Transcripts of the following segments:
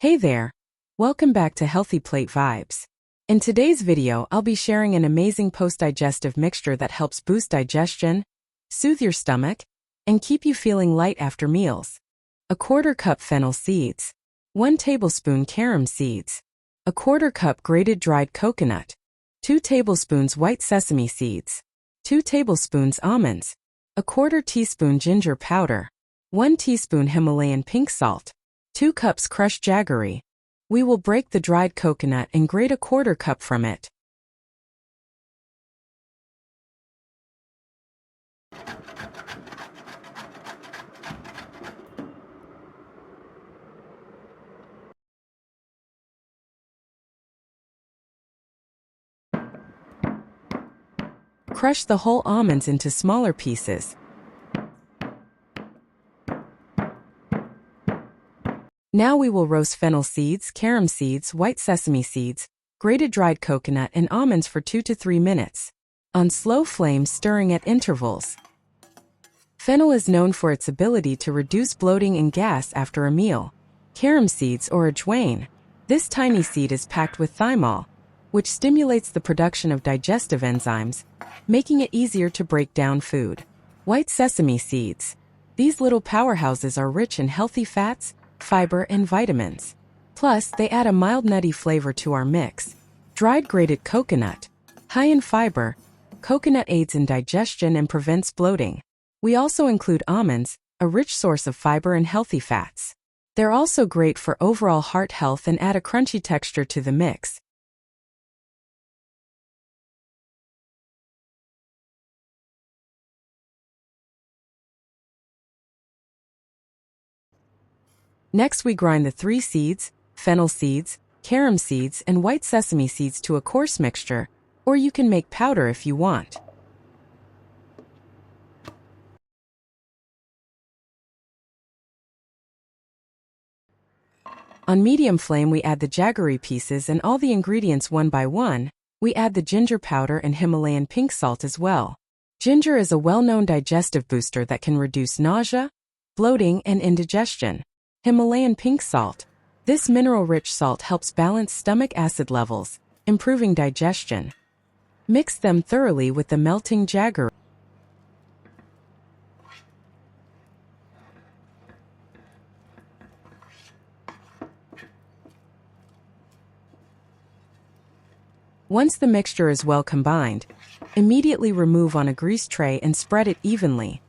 Hey there! Welcome back to Healthy Plate Vibes. In today's video, I'll be sharing an amazing post-digestive mixture that helps boost digestion, soothe your stomach, and keep you feeling light after meals. A 1/4 cup fennel seeds, 1 tablespoon carom seeds, a 1/4 cup grated dried coconut, 2 tablespoons white sesame seeds, 2 tablespoons almonds, a 1/4 teaspoon ginger powder, 1 teaspoon Himalayan pink salt, 2 cups crushed jaggery. We will break the dried coconut and grate a 1/4 cup from it. Crush the whole almonds into smaller pieces. Now we will roast fennel seeds, carom seeds, white sesame seeds, grated dried coconut and almonds for 2 to 3 minutes. On slow flame, stirring at intervals. Fennel is known for its ability to reduce bloating and gas after a meal. Carom seeds or ajwain. This tiny seed is packed with thymol, which stimulates the production of digestive enzymes, making it easier to break down food. White sesame seeds. These little powerhouses are rich in healthy fats, fiber, and vitamins. Plus, they add a mild nutty flavor to our mix. Dried grated coconut. High in fiber, coconut aids in digestion and prevents bloating. We also include almonds, a rich source of fiber and healthy fats. They're also great for overall heart health and add a crunchy texture to the mix. Next, we grind the 3 seeds, fennel seeds, carom seeds, and white sesame seeds to a coarse mixture, or you can make powder if you want. On medium flame, we add the jaggery pieces and all the ingredients one by one. We add the ginger powder and Himalayan pink salt as well. Ginger is a well-known digestive booster that can reduce nausea, bloating, and indigestion. Himalayan pink salt. This mineral-rich salt helps balance stomach acid levels, improving digestion. Mix them thoroughly with the melting jaggery. Once the mixture is well combined, immediately remove on a greased tray and spread it evenly.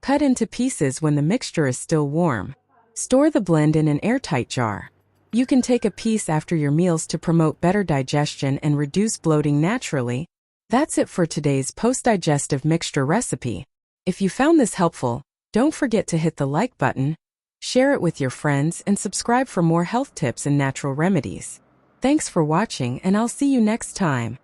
Cut into pieces when the mixture is still warm. Store the blend in an airtight jar. You can take a piece after your meals to promote better digestion and reduce bloating naturally. That's it for today's post-digestive mixture recipe. If you found this helpful, don't forget to hit the like button, share it with your friends, and subscribe for more health tips and natural remedies. Thanks for watching, and I'll see you next time.